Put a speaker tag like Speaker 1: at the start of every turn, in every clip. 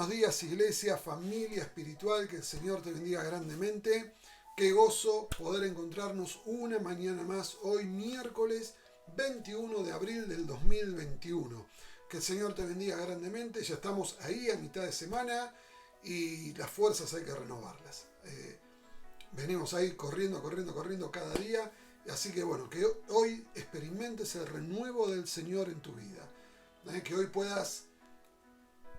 Speaker 1: Buenos días, iglesia, familia espiritual, que el Señor te bendiga grandemente. Qué gozo poder encontrarnos una mañana más, hoy miércoles 21 de abril del 2021. Que el Señor te bendiga grandemente. Ya estamos ahí a mitad de semana y las fuerzas hay que renovarlas. Venimos ahí corriendo cada día. Así que bueno, que hoy experimentes el renuevo del Señor en tu vida. Que hoy puedas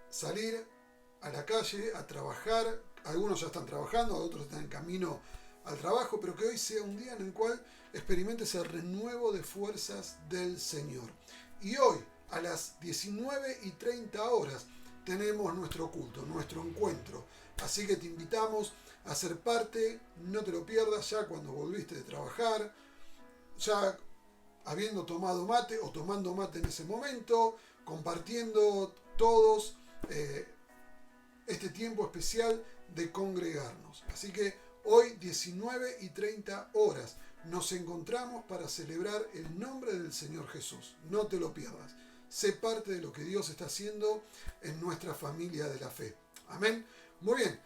Speaker 1: salir a la calle a trabajar. Algunos ya están trabajando, otros están en camino al trabajo, pero que hoy sea un día en el cual experimentes el renuevo de fuerzas del Señor. Y hoy, a las 19:30 tenemos nuestro culto, nuestro encuentro. Así que te invitamos a ser parte, no te lo pierdas ya cuando volviste de trabajar, ya habiendo tomado mate o tomando mate en ese momento, compartiendo todos este tiempo especial de congregarnos. Así que hoy 19:30 nos encontramos para celebrar el nombre del Señor Jesús. No te lo pierdas. Sé parte de lo que Dios está haciendo en nuestra familia de la fe. Amén. Muy bien.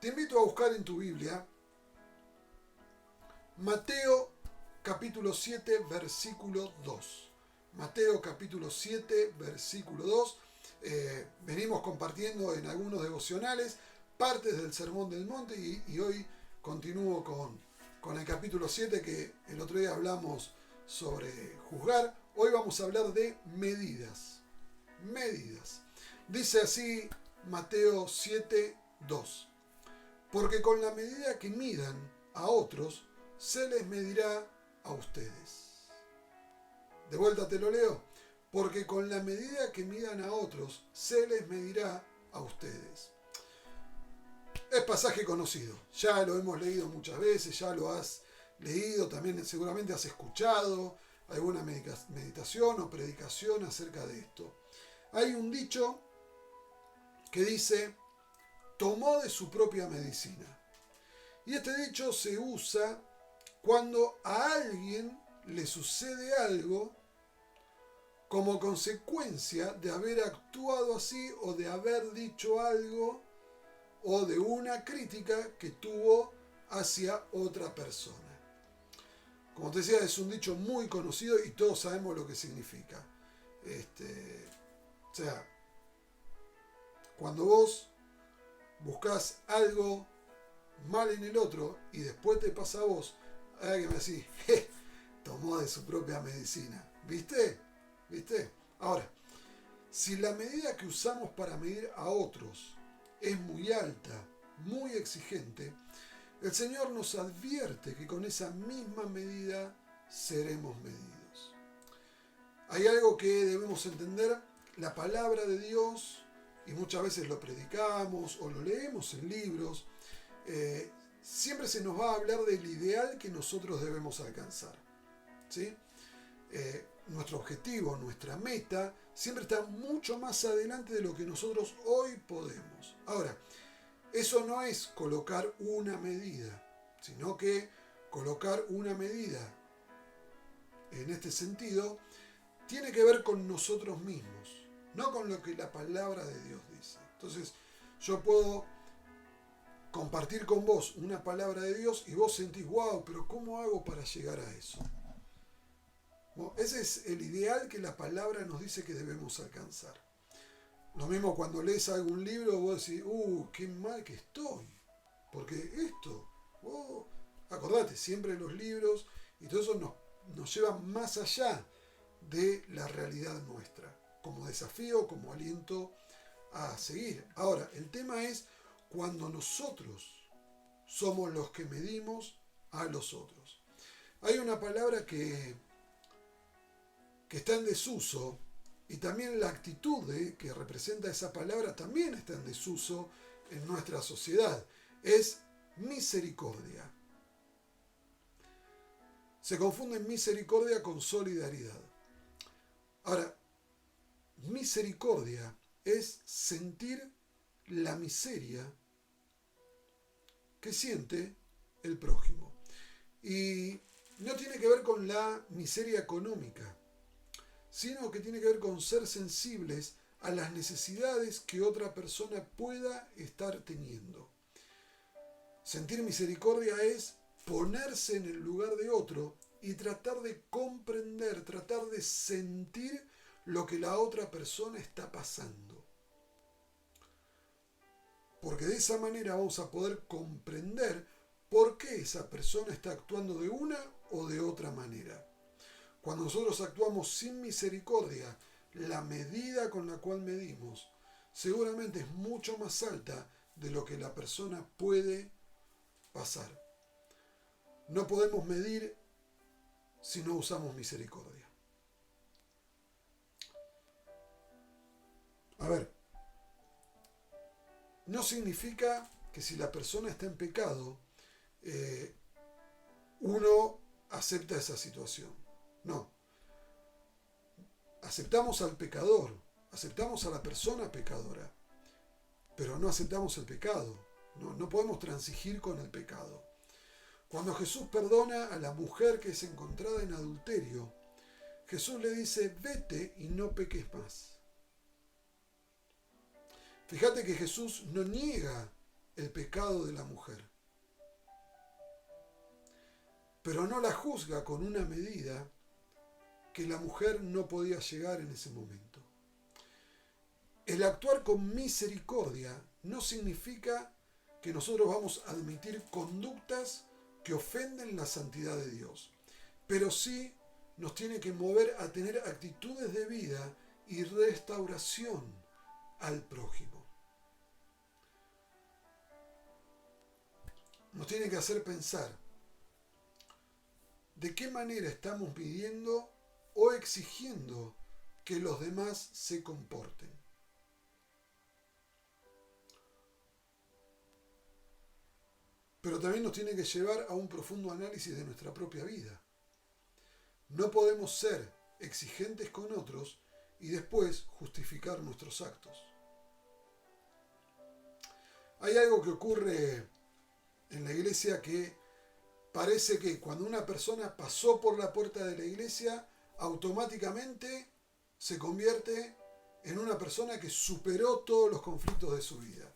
Speaker 1: Te invito a buscar en tu Biblia Mateo capítulo 7, versículo 2. Mateo capítulo 7, versículo 2. Venimos compartiendo en algunos devocionales partes del Sermón del Monte y hoy continúo con el capítulo 7, que el otro día hablamos sobre juzgar. Hoy vamos a hablar de medidas. Medidas. Dice así Mateo 7, 2. Porque con la medida que midan a otros, se les medirá a ustedes. De vuelta te lo leo. Porque con la medida que midan a otros, se les medirá a ustedes. Es pasaje conocido, ya lo hemos leído muchas veces, ya lo has leído, también seguramente has escuchado alguna meditación o predicación acerca de esto. Hay un dicho que dice, tomó de su propia medicina. Y este dicho se usa cuando a alguien le sucede algo como consecuencia de haber actuado así o de haber dicho algo o de una crítica que tuvo hacia otra persona. Como te decía, es un dicho muy conocido y todos sabemos lo que significa. O sea, cuando vos buscás algo mal en el otro y después te pasa a vos, hay que me decís, tomó de su propia medicina. ¿Viste? Ahora, si la medida que usamos para medir a otros es muy alta, muy exigente, el Señor nos advierte que con esa misma medida seremos medidos. Hay algo que debemos entender, la palabra de Dios, y muchas veces lo predicamos o lo leemos en libros, siempre se nos va a hablar del ideal que nosotros debemos alcanzar. ¿Sí? Nuestro objetivo, nuestra meta, siempre está mucho más adelante de lo que nosotros hoy podemos. Ahora, eso no es colocar una medida, sino que colocar una medida en este sentido tiene que ver con nosotros mismos, no con lo que la palabra de Dios dice. Entonces, yo puedo compartir con vos una palabra de Dios y vos sentís, wow, pero ¿cómo hago para llegar a eso? Bueno, ese es el ideal que la palabra nos dice que debemos alcanzar. Lo mismo cuando lees algún libro, vos decís, qué mal que estoy. Porque esto, acordate, siempre los libros y todo eso nos lleva más allá de la realidad nuestra, como desafío, como aliento a seguir. Ahora, el tema es cuando nosotros somos los que medimos a los otros. Hay una palabra que está en desuso, y también la actitud que representa esa palabra también está en desuso en nuestra sociedad. Es misericordia. Se confunde misericordia con solidaridad. Ahora, misericordia es sentir la miseria que siente el prójimo. Y no tiene que ver con la miseria económica, sino que tiene que ver con ser sensibles a las necesidades que otra persona pueda estar teniendo. Sentir misericordia es ponerse en el lugar de otro y tratar de comprender, tratar de sentir lo que la otra persona está pasando. Porque de esa manera vamos a poder comprender por qué esa persona está actuando de una o de otra manera. Cuando nosotros actuamos sin misericordia, la medida con la cual medimos seguramente es mucho más alta de lo que la persona puede pasar. No podemos medir si no usamos misericordia. A ver, no significa que si la persona está en pecado, uno acepta esa situación. No. Aceptamos al pecador, aceptamos a la persona pecadora, pero no aceptamos el pecado. No podemos transigir con el pecado. Cuando Jesús perdona a la mujer que es encontrada en adulterio, Jesús le dice, vete y no peques más. Fíjate que Jesús no niega el pecado de la mujer, pero no la juzga con una medida que la mujer no podía llegar en ese momento. El actuar con misericordia no significa que nosotros vamos a admitir conductas que ofenden la santidad de Dios, pero sí nos tiene que mover a tener actitudes de vida y restauración al prójimo. Nos tiene que hacer pensar de qué manera estamos pidiendo o exigiendo que los demás se comporten. Pero también nos tiene que llevar a un profundo análisis de nuestra propia vida. No podemos ser exigentes con otros y después justificar nuestros actos. Hay algo que ocurre en la iglesia que parece que cuando una persona pasó por la puerta de la iglesia, automáticamente se convierte en una persona que superó todos los conflictos de su vida.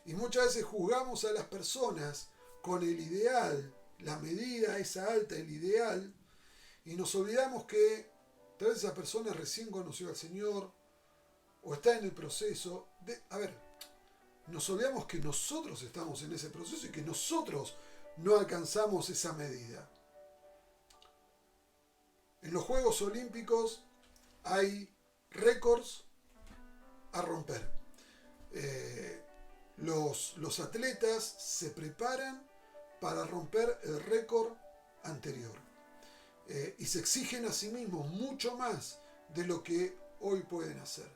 Speaker 1: Y muchas veces juzgamos a las personas con el ideal, la medida esa alta, el ideal, y nos olvidamos que tal vez esa persona recién conoció al Señor o está en el proceso de... nos olvidamos que nosotros estamos en ese proceso y que nosotros no alcanzamos esa medida. En los Juegos Olímpicos hay récords a romper. Los atletas se preparan para romper el récord anterior. Y se exigen a sí mismos mucho más de lo que hoy pueden hacer.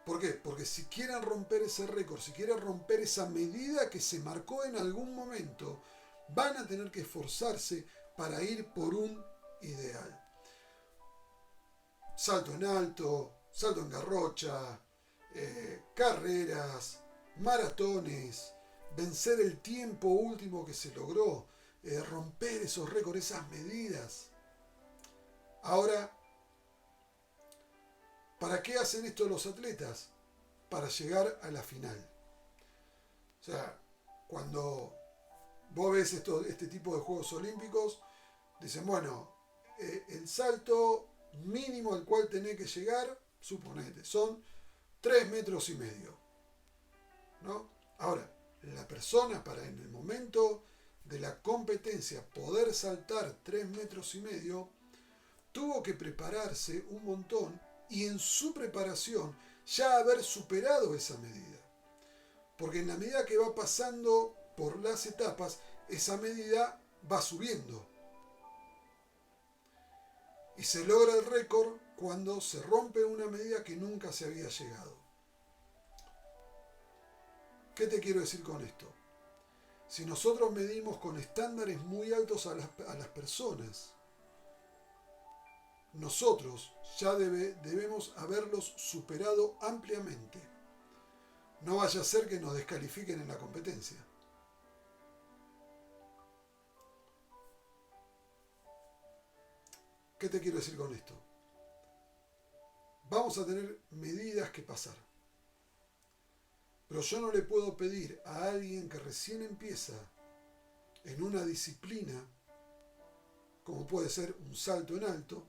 Speaker 1: ¿Por qué? Porque si quieren romper ese récord, si quieren romper esa medida que se marcó en algún momento, van a tener que esforzarse para ir por un ideal. Salto en alto, salto en garrocha, carreras, maratones, vencer el tiempo último que se logró, romper esos récords, esas medidas. Ahora, ¿para qué hacen esto los atletas? Para llegar a la final. O sea, cuando vos ves este tipo de Juegos Olímpicos, dicen, bueno, el salto mínimo al cual tenés que llegar, suponete, son 3,5 metros, ¿no? Ahora, la persona para en el momento de la competencia poder saltar 3,5 metros, tuvo que prepararse un montón y en su preparación ya haber superado esa medida. Porque en la medida que va pasando por las etapas, esa medida va subiendo. Y se logra el récord cuando se rompe una medida que nunca se había llegado. ¿Qué te quiero decir con esto? Si nosotros medimos con estándares muy altos a las personas, nosotros ya debemos haberlos superado ampliamente. No vaya a ser que nos descalifiquen en la competencia. ¿Qué te quiero decir con esto? vamos a tener medidas que pasar. Pero yo no le puedo pedir a alguien que recién empieza en una disciplina, como puede ser un salto en alto,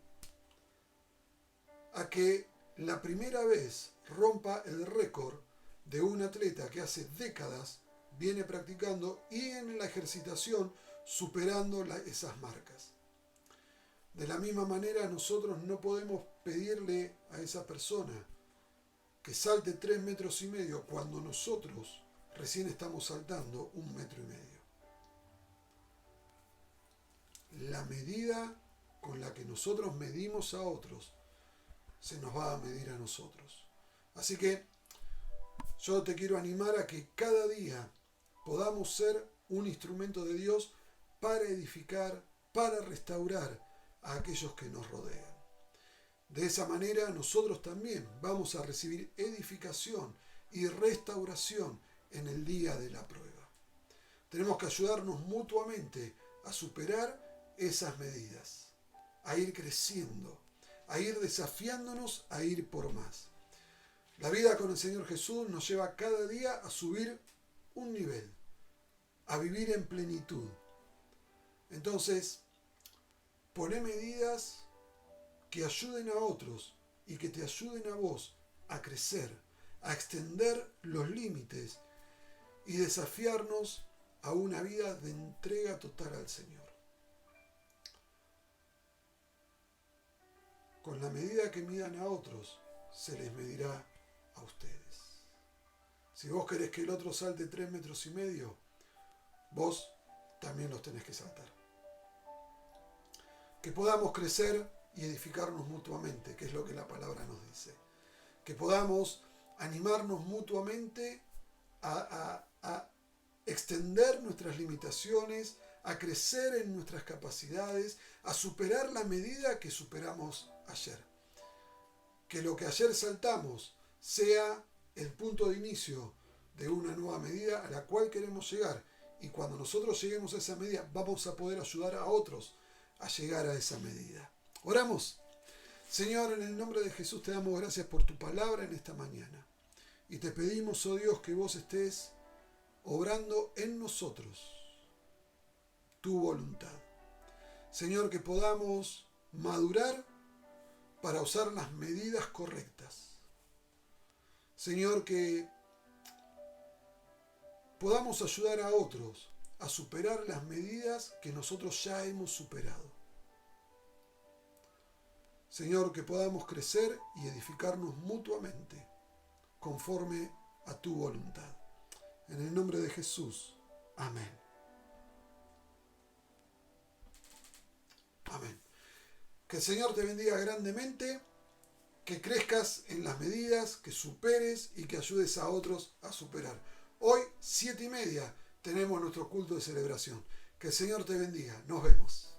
Speaker 1: a que la primera vez rompa el récord de un atleta que hace décadas viene practicando y en la ejercitación superando esas marcas. De la misma manera, nosotros no podemos pedirle a esa persona que salte 3,5 metros cuando nosotros recién estamos saltando 1,5 metros. La medida con la que nosotros medimos a otros se nos va a medir a nosotros. Así que yo te quiero animar a que cada día podamos ser un instrumento de Dios para edificar, para restaurar a aquellos que nos rodean. De esa manera nosotros también vamos a recibir edificación y restauración en el día de la prueba. Tenemos que ayudarnos mutuamente a superar esas medidas, a ir creciendo, a ir desafiándonos a ir por más. La vida con el Señor Jesús nos lleva cada día a subir un nivel, a vivir en plenitud. Entonces, poné medidas que ayuden a otros y que te ayuden a vos a crecer, a extender los límites y desafiarnos a una vida de entrega total al Señor. Con la medida que midan a otros, se les medirá a ustedes. Si vos querés que el otro salte 3,5 metros, vos también los tenés que saltar. Que podamos crecer y edificarnos mutuamente, que es lo que la palabra nos dice. Que podamos animarnos mutuamente a extender nuestras limitaciones, a crecer en nuestras capacidades, a superar la medida que superamos ayer. Que lo que ayer saltamos sea el punto de inicio de una nueva medida a la cual queremos llegar. Y cuando nosotros lleguemos a esa medida, vamos a poder ayudar a otros a llegar a esa medida. Oramos. Señor, en el nombre de Jesús te damos gracias por tu palabra en esta mañana. Y te pedimos, oh Dios, que vos estés obrando en nosotros tu voluntad. Señor, que podamos madurar para usar las medidas correctas. Señor, que podamos ayudar a otros a superar las medidas que nosotros ya hemos superado. Señor, que podamos crecer y edificarnos mutuamente conforme a tu voluntad. En el nombre de Jesús. Amén. Amén. Que el Señor te bendiga grandemente, que crezcas en las medidas, que superes y que ayudes a otros a superar. Hoy, 7:30, tenemos nuestro culto de celebración. Que el Señor te bendiga. Nos vemos.